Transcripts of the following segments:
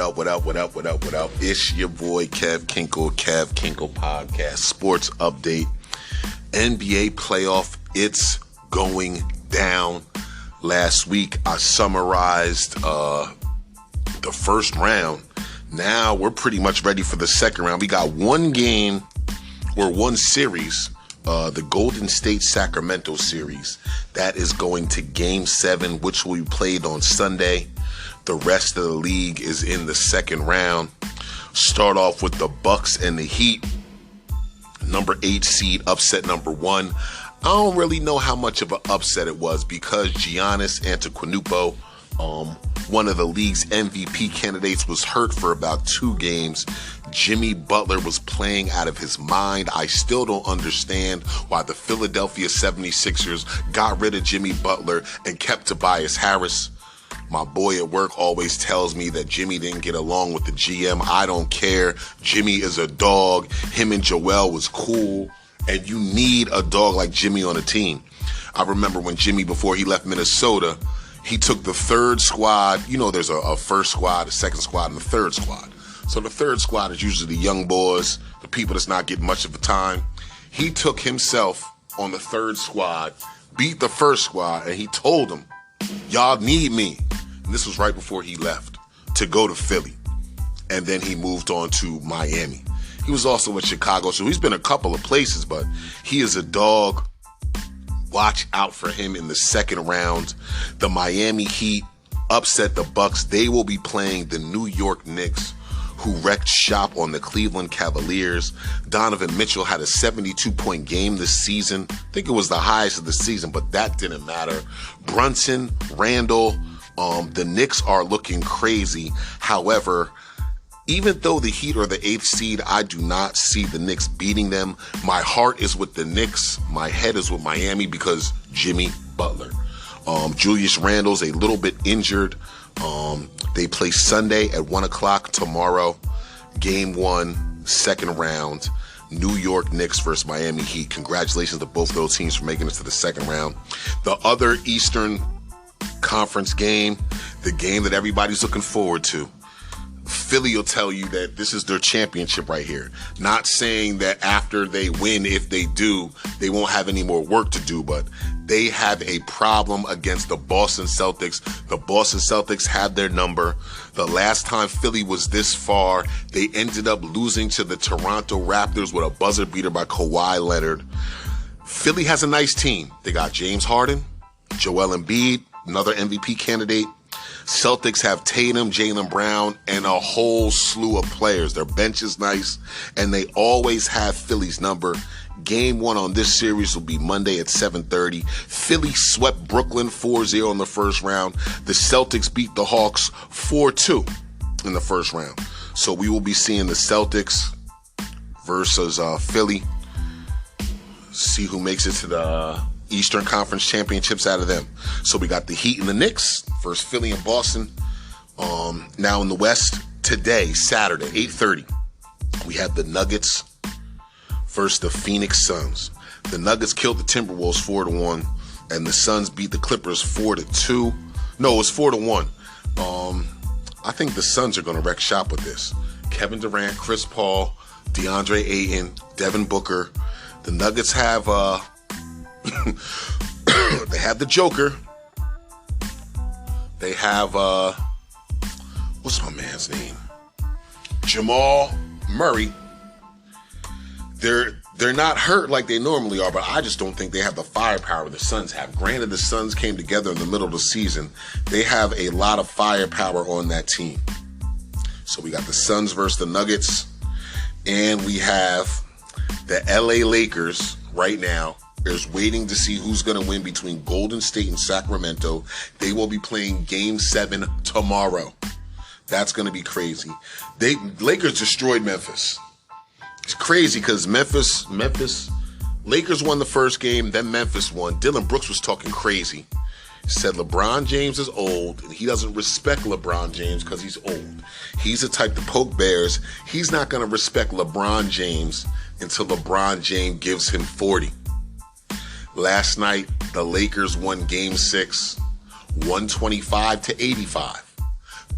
up, what up? It's your boy Kev Kinckle Podcast, Sports Update, NBA Playoff, it's going down. Last week, I summarized the first round. Now, we're pretty much ready for the second round. We got one game, or one series, the Golden State-Sacramento series. That is going to Game 7, which will be played on Sunday. The rest of the league is in the second round. Start off with the Bucks and the Heat. Number 8 seed upset number 1. I don't really know how much of an upset it was because Giannis Antetokounmpo, one of the league's MVP candidates, was hurt for about 2 games. Jimmy Butler was playing out of his mind. I still don't understand why the Philadelphia 76ers got rid of Jimmy Butler and kept Tobias Harris. My boy at work always tells me that Jimmy didn't get along with the GM. I don't care. Jimmy is a dog. Him and Joel was cool. And you need a dog like Jimmy on a team. I remember when Jimmy, before he left Minnesota, he took the third squad. You know, there's a first squad, a second squad, and a third squad. So the third squad is usually the young boys, the people that's not getting much of the time. He took himself on the third squad, beat the first squad, and he told them, y'all need me. And this was right before he left to go to Philly. And then he moved on to Miami. He was also in Chicago, so he's been a couple of places, but he is a dog. Watch out for him in the second round. The Miami Heat upset the Bucks. They will be playing the New York Knicks, who wrecked shop on the Cleveland Cavaliers. Donovan Mitchell had a 72-point game this season. I think it was the highest of the season, but that didn't matter. Brunson, Randall, the Knicks are looking crazy. However, even though the Heat are the 8th seed, I do not see the Knicks beating them. My heart is with the Knicks. My head is with Miami because Jimmy Butler. Julius Randle's a little bit injured. They play Sunday at 1 o'clock tomorrow. Game 1, second round. New York Knicks versus Miami Heat. Congratulations to both those teams for making it to the second round. The other Eastern Conference game, the game that everybody's looking forward to. Philly will tell you that this is their championship right here. Not saying that after they win, if they do, they won't have any more work to do, but they have a problem against the Boston Celtics. The Boston Celtics have their number. The last time Philly was this far, they ended up losing to the Toronto Raptors with a buzzer beater by Kawhi Leonard. Philly has a nice team. They got James Harden, Joel Embiid, another MVP candidate. Celtics have Tatum, Jaylen Brown, and a whole slew of players. Their bench is nice, and they always have Philly's number. Game 1 on this series will be Monday at 7:30. Philly swept Brooklyn 4-0 in the first round. The Celtics beat the Hawks 4-2 in the first round. So we will be seeing the Celtics versus Philly. See who makes it to the Eastern Conference Championships out of them. So we got the Heat and the Knicks versus Philly and Boston. Now in the West, today, Saturday, 8:30, we have the Nuggets versus the Phoenix Suns. The Nuggets killed the Timberwolves 4-1, and the Suns beat the Clippers 4-2. No, it was 4-1. I think the Suns are going to wreck shop with this. Kevin Durant, Chris Paul, DeAndre Ayton, Devin Booker. The Nuggets have they have the Joker. They have what's my man's name? Jamal Murray. They're not hurt like they normally are, but I just don't think they have the firepower the Suns have. Granted, the Suns came together in the middle of the season. They have a lot of firepower on that team. So we got the Suns versus the Nuggets, and we have the LA Lakers right now. Is waiting to see who's going to win between Golden State and Sacramento. They will be playing Game 7 tomorrow. That's going to be crazy. Lakers destroyed Memphis. It's crazy because Lakers won the first game, then Memphis won. Dylan Brooks was talking crazy. He said LeBron James is old, and he doesn't respect LeBron James because he's old. He's the type to poke bears. He's not going to respect LeBron James until LeBron James gives him 40. Last night, the Lakers won Game 6, 125-85.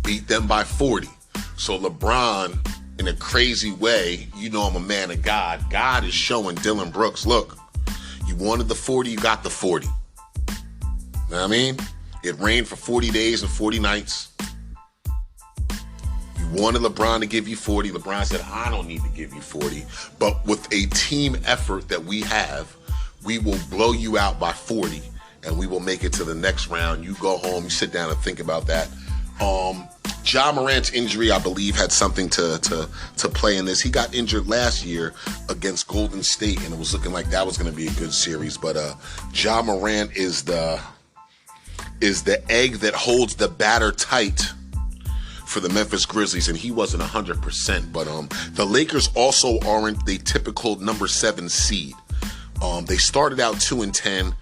Beat them by 40. So LeBron, in a crazy way, you know I'm a man of God. God is showing Dylan Brooks, look, you wanted the 40, you got the 40. Know what I mean? It rained for 40 days and 40 nights. You wanted LeBron to give you 40. LeBron said, I don't need to give you 40. But with a team effort that we have, we will blow you out by 40, and we will make it to the next round. You go home, you sit down and think about that. Ja Morant's injury, I believe, had something to play in this. He got injured last year against Golden State, and it was looking like that was going to be a good series. But Ja Morant is the egg that holds the batter tight for the Memphis Grizzlies, and he wasn't 100%. But the Lakers also aren't the typical number 7 seed. They started out 2-10.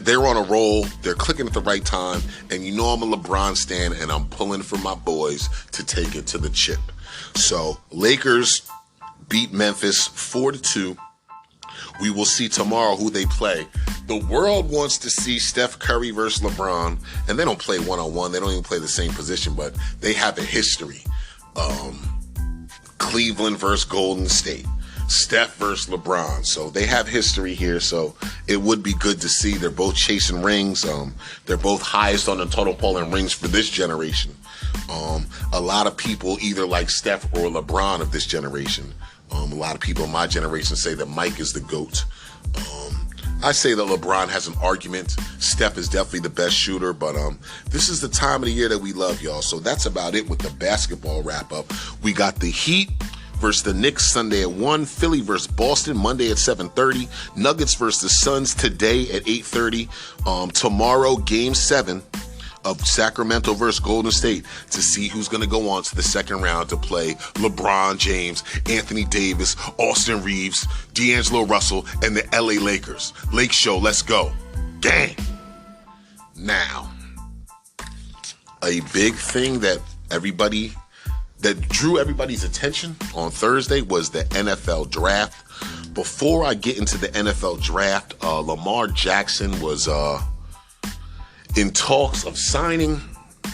They're on a roll. They're clicking at the right time. And you know I'm a LeBron stan, and I'm pulling for my boys to take it to the chip. So Lakers beat Memphis 4-2. We will see tomorrow who they play. The world wants to see Steph Curry versus LeBron. And they don't play one-on-one. They don't even play the same position, but they have a history. Cleveland versus Golden State. Steph versus LeBron. So they have history here, so it would be good to see. They're both chasing rings. They're both highest on the total poll in rings for this generation. A lot of people either like Steph or LeBron of this generation. A lot of people in my generation say that Mike is the GOAT. I say that LeBron has an argument. Steph is definitely the best shooter, but this is the time of the year that we love, y'all. So that's about it with the basketball wrap-up. We got the Heat versus the Knicks Sunday at 1, Philly versus Boston Monday at 7:30, Nuggets versus the Suns today at 8:30. Tomorrow, Game 7 of Sacramento versus Golden State to see who's going to go on to the second round to play LeBron James, Anthony Davis, Austin Reeves, D'Angelo Russell, and the LA Lakers. Lake Show, let's go. Gang. Now, a big thing that drew everybody's attention on Thursday was the NFL draft. Before I get into the NFL draft, Lamar Jackson was in talks of signing.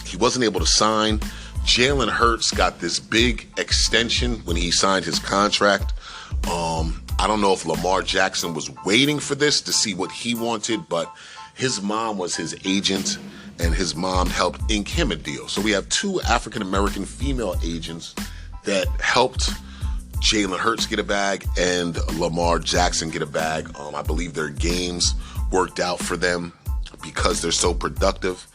He wasn't able to sign. Jalen Hurts got this big extension when he signed his contract. I don't know if Lamar Jackson was waiting for this to see what he wanted, but his mom was his agent, and his mom helped ink him a deal. So we have 2 African-American female agents that helped Jalen Hurts get a bag and Lamar Jackson get a bag. I believe their games worked out for them because they're so productive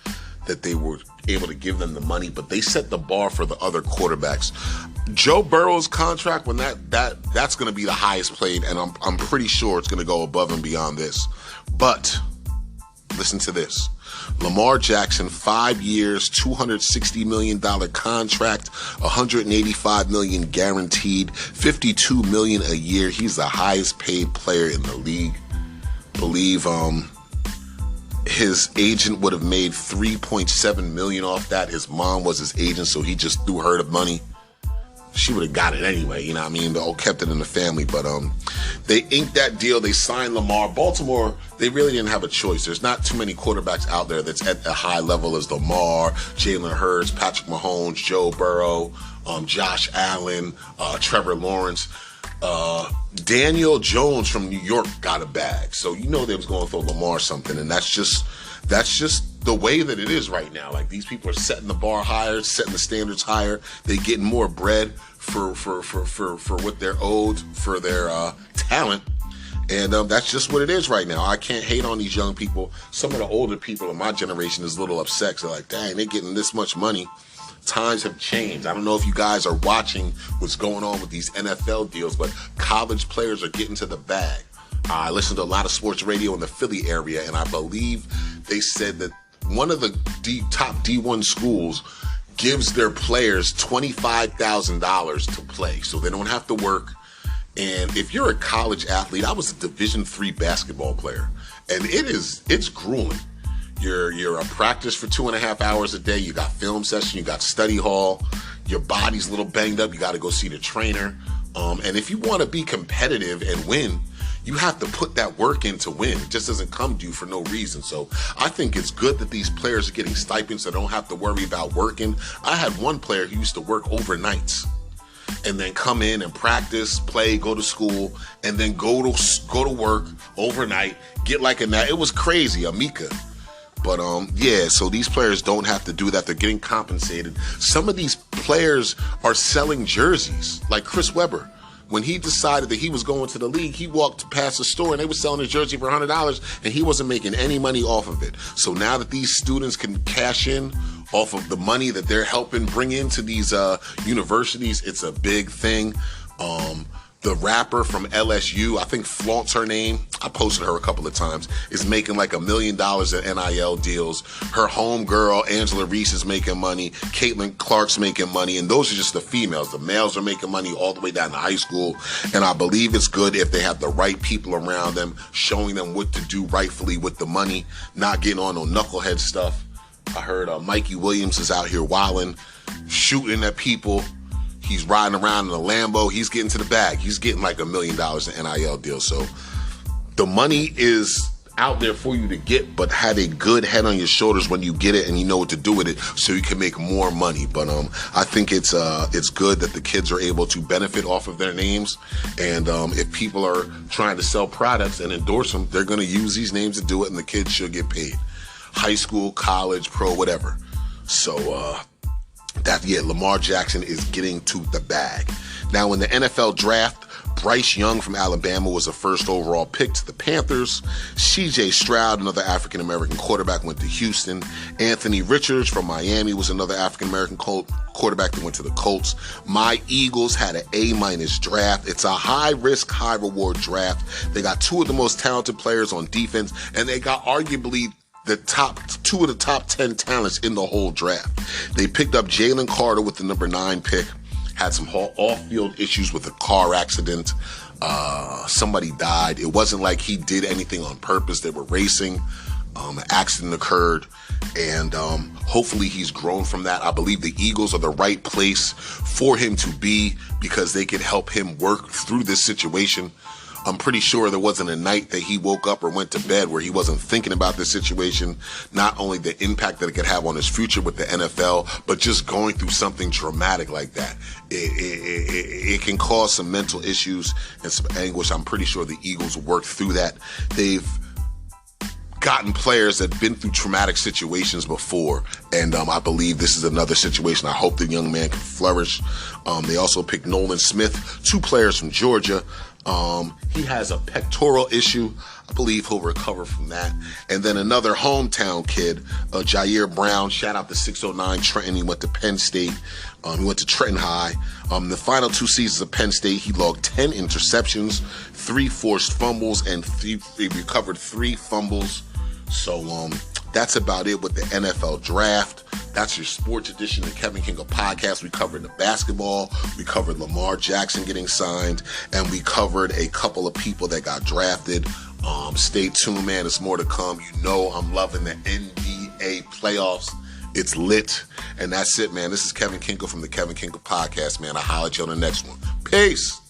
that they were able to give them the money, but they set the bar for the other quarterbacks. Joe Burrow's contract, when that's going to be the highest paid, and I'm pretty sure it's going to go above and beyond this. But listen to this. Lamar Jackson, 5 years, $260 million contract, $185 million guaranteed, $52 million a year. He's the highest paid player in the league. Believe his agent would have made $3.7 million off that. His mom was his agent, so he just threw her the money. She would have got it anyway, you know what I mean? They all kept it in the family, but they inked that deal. They signed Lamar. Baltimore, they really didn't have a choice. There's not too many quarterbacks out there that's at a high level as Lamar, Jalen Hurts, Patrick Mahomes, Joe Burrow, Josh Allen, Trevor Lawrence. Daniel Jones from New York got a bag, so you know they was going to throw Lamar something, and that's just the way that it is right now. Like, these people are setting the bar higher, setting the standards higher. They getting more bread for what they're owed for their talent, and that's just what it is right now. I can't hate on these young people. Some of the older people in my generation is a little upset. They're like, dang, they're getting this much money. Times have changed. I don't know if you guys are watching what's going on with these NFL deals, but college players are getting to the bag. I listen to a lot of sports radio in the Philly area, and I believe they said that one of the top D1 schools gives their players $25,000 to play, so they don't have to work. And if you're a college athlete, I was a Division III basketball player, and it's grueling. You're a practice for 2.5 hours a day. You got film session. You got study hall. Your body's a little banged up. You got to go see the trainer. And if you want to be competitive and win, You have to put that work in to win. It just doesn't come to you for no reason. So I think it's good that these players are getting stipends so they don't have to worry about working. I had one player who used to work overnights and then come in and practice, play, go to school, and then go to work overnight, get like a nap. It was crazy, Amika. But yeah, so these players don't have to do that. They're getting compensated. Some of these players are selling jerseys, like Chris Webber. When he decided that he was going to the league, he walked past the store and they were selling his jersey for $100 and he wasn't making any money off of it. So now that these students can cash in off of the money that they're helping bring into these universities, it's a big thing. The rapper from LSU, I think Flaunts her name, I posted her a couple of times, is making like $1 million in NIL deals. Her homegirl, Angela Reese, is making money. Caitlin Clark's making money. And those are just the females. The males are making money all the way down to high school. And I believe it's good if they have the right people around them, showing them what to do rightfully with the money, not getting on no knucklehead stuff. I heard Mikey Williams is out here wilding, shooting at people. He's riding around in a Lambo. He's getting to the bag. He's getting like $1 million in NIL deals. So the money is out there for you to get, but have a good head on your shoulders when you get it and you know what to do with it so you can make more money. But I think it's good that the kids are able to benefit off of their names. And if people are trying to sell products and endorse them, they're going to use these names to do it, and the kids should get paid. High school, college, pro, whatever. So Lamar Jackson is getting to the bag. Now in the NFL draft, Bryce Young from Alabama was the first overall pick to the Panthers. C.J. Stroud, another African-American quarterback, went to Houston. Anthony Richards from Miami was another African-American quarterback that went to the Colts. My Eagles had an A- draft. It's a high-risk, high-reward draft. They got two of the most talented players on defense, and they got arguably two of the top 10 talents in the whole draft. They picked up Jalen Carter with the number 9 pick. Had some off-field issues with a car accident. Somebody died. It wasn't like he did anything on purpose. They were racing. An accident occurred, and hopefully he's grown from that. I believe the Eagles are the right place for him to be because they can help him work through this situation. I'm pretty sure there wasn't a night that he woke up or went to bed where he wasn't thinking about this situation, not only the impact that it could have on his future with the NFL, but just going through something dramatic like that. It can cause some mental issues and some anguish. I'm pretty sure the Eagles worked through that. They've gotten players that have been through traumatic situations before, and I believe this is another situation. I hope the young man can flourish. They also picked Nolan Smith, 2 players from Georgia. He has a pectoral issue. I believe he'll recover from that. And then another hometown kid, Jair Brown. Shout out to 609 Trenton. He went to Penn State. He went to Trenton High. The final 2 seasons of Penn State, he logged 10 interceptions, 3 forced fumbles, and he recovered 3 fumbles. So that's about it with the NFL draft. That's your sports edition of the Kevin Kinckle podcast. We covered the basketball, we covered Lamar Jackson getting signed, and we covered a couple of people that got drafted. Stay tuned, man. There's more to come. You know I'm loving the NBA playoffs. It's lit. And that's it, man. This is Kevin Kinckle from the Kevin Kinckle podcast, man. I'll holler at you on the next one. Peace.